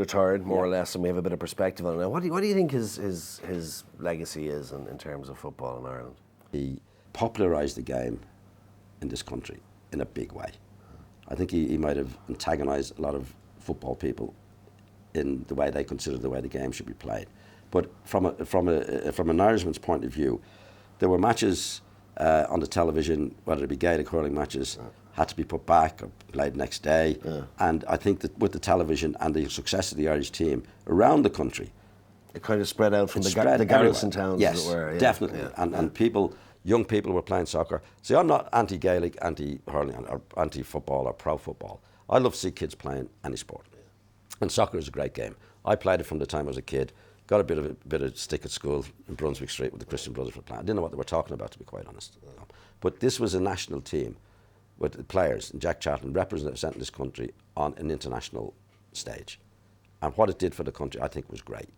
retired more or less, and we have a bit of perspective on it now. What do you think his legacy is in terms of football in Ireland? He popularised the game in this country in a big way. I think he might have antagonised a lot of football people in the way they consider the way the game should be played. But from an Irishman's point of view, there were matches on the television, whether it be Gaelic hurling matches, had to be put back or played next day. Yeah. And I think that with the television and the success of the Irish team around the country, it kind of spread out from the garrison towns, yes, as it were. Yeah. Definitely. Yeah. And people, young people were playing soccer. See, I'm not anti-Gaelic, anti-hurling, or anti-football or pro-football. I love to see kids playing any sport. Yeah. And soccer is a great game. I played it from the time I was a kid. Got a bit of stick at school in Brunswick Street with the Christian Brothers for playing. I didn't know what they were talking about, to be quite honest. But this was a national team with the players, and Jack Charlton representing this country on an international stage. And what it did for the country, I think, was great.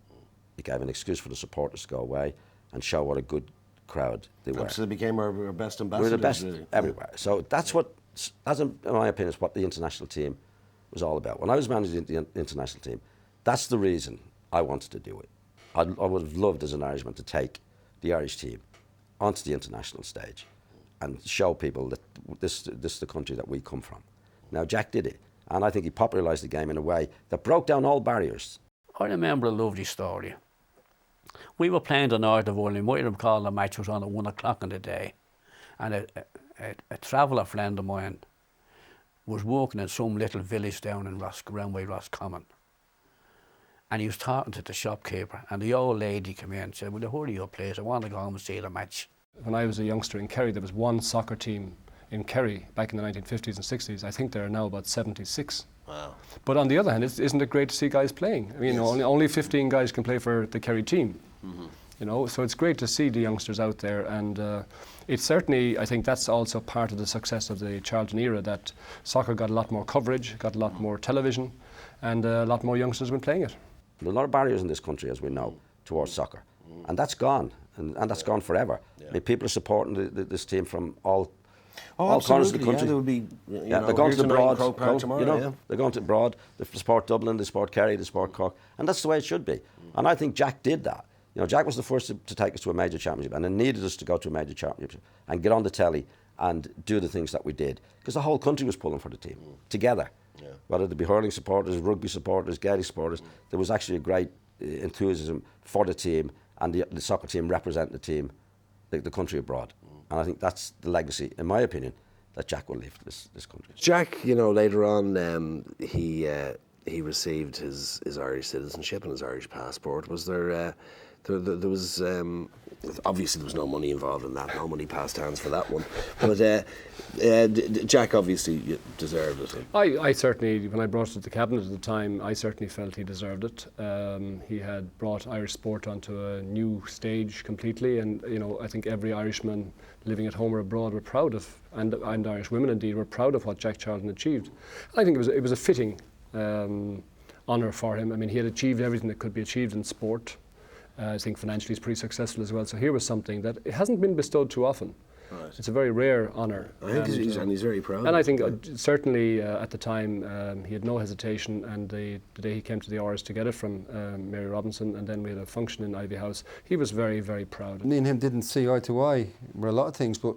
It gave an excuse for the supporters to go away and show what a good crowd they were. So they became our best ambassadors. We're the best really. everywhere. So that's in my opinion, is what the international team was all about. When I was managing the international team, that's the reason I wanted to do it. I would have loved as an Irishman to take the Irish team onto the international stage and show people that this is the country that we come from. Now, Jack did it, and I think he popularised the game in a way that broke down all barriers. I remember a lovely story. We were playing the North of Ireland. You might recall the match was on at 1 o'clock in the day, and a traveller friend of mine was working in some little village down in Roscommon. And he was talking to the shopkeeper, and the old lady came in and said, "Will you hurry up, please? I want to go home and see the match." When I was a youngster in Kerry, there was one soccer team in Kerry back in the 1950s and 60s. I think there are now about 76. Wow. But on the other hand, isn't it great to see guys playing? I mean, yes. only 15 guys can play for the Kerry team. Mm-hmm. You know, so it's great to see the youngsters out there, and it's certainly, I think that's also part of the success of the Charlton era, that soccer got a lot more coverage, got a lot more television, and a lot more youngsters have been playing it. There are a lot of barriers in this country, as we know, towards soccer, and that's gone, and that's gone forever. Yeah. I mean, people are supporting this team from all corners of the country. Yeah, there would be, they're going to the Broad, they're going to Broad, the Sport Dublin, the Sport Kerry, the Sport Cork, and that's the way it should be. And I think Jack did that. You know, Jack was the first to take us to a major championship, and it needed us to go to a major championship and get on the telly and do the things that we did, because the whole country was pulling for the team together. Yeah. Whether it be hurling supporters, rugby supporters, Gaelic supporters, there was actually a great enthusiasm for the team, and the soccer team representing the team, the country abroad. And I think that's the legacy, in my opinion, that Jack will leave this country. Jack, you know, later on, he received his Irish citizenship and his Irish passport. Was there was obviously there was no money involved in that, no money passed hands for that one, but Jack obviously deserved it. I certainly, when I brought it to the cabinet at the time, I certainly felt he deserved it. He had brought Irish sport onto a new stage completely, and you know, I think every Irishman living at home or abroad were proud of, and Irish women indeed were proud of what Jack Charlton achieved. I think it was a fitting honour for him. I mean, he had achieved everything that could be achieved in sport. I think financially he's pretty successful as well. So here was something that it hasn't been bestowed too often. Right. It's a very rare honour. I think he's very proud. And I think certainly at the time he had no hesitation, and the day he came to the Rs to get it from Mary Robinson, and then we had a function in Ivy House, he was very, very proud. Me and him didn't see eye to eye with a lot of things, but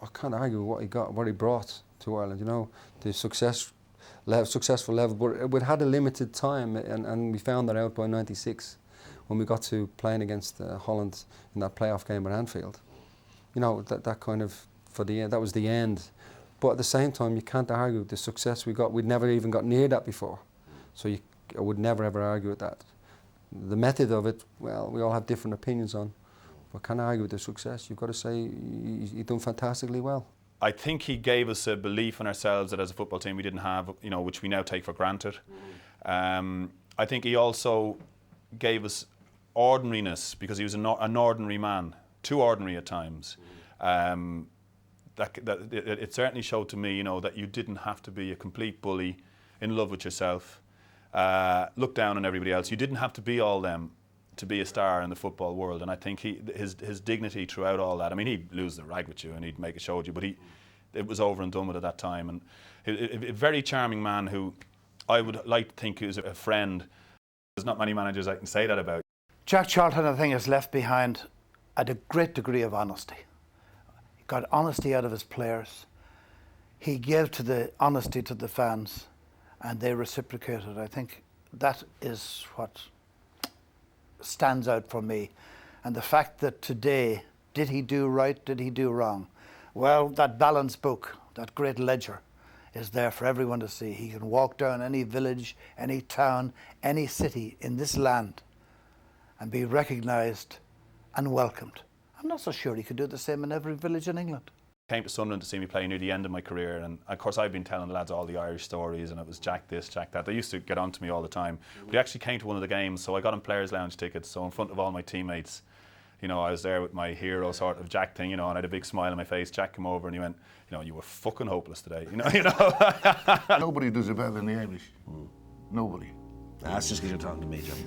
I can't argue with what he got, what he brought to Ireland, you know, the successful level, but it had a limited time, and we found that out by 96. When we got to playing against Holland in that playoff game at Anfield. You know, that kind of, that was the end. But at the same time, you can't argue the success we got. We'd never even got near that before. So I would never ever argue with that. The method of it, well, we all have different opinions on, but can't argue with the success. You've got to say he's done fantastically well. I think he gave us a belief in ourselves that as a football team we didn't have, you know, which we now take for granted. I think he also gave us ordinariness, because he was an ordinary man, too ordinary at times. It certainly showed to me, you know, that you didn't have to be a complete bully, in love with yourself, look down on everybody else. You didn't have to be all them to be a star in the football world. And I think his dignity throughout all that. I mean, he'd lose the rag with you and he'd make a show of you, but it was over and done with at that time. And a very charming man who I would like to think he was a friend. There's not many managers I can say that about. Jack Charlton, I think, has left behind a great degree of honesty. He got honesty out of his players. He gave to the honesty to the fans, and they reciprocated. I think that is what stands out for me. And the fact that today, did he do right, did he do wrong? Well, that balance book, that great ledger, is there for everyone to see. He can walk down any village, any town, any city in this land and be recognised and welcomed. I'm not so sure he could do the same in every village in England. Came to Sunderland to see me play near the end of my career, and of course I've been telling the lads all the Irish stories, and it was Jack this, Jack that. They used to get on to me all the time. But he actually came to one of the games, so I got him Players Lounge tickets, so in front of all my teammates, you know, I was there with my hero sort of Jack thing, you know, and I had a big smile on my face. Jack came over and he went, you know, you were fucking hopeless today, you know. Nobody does it better than the Irish. Nobody. That's just because you're talking to me, John.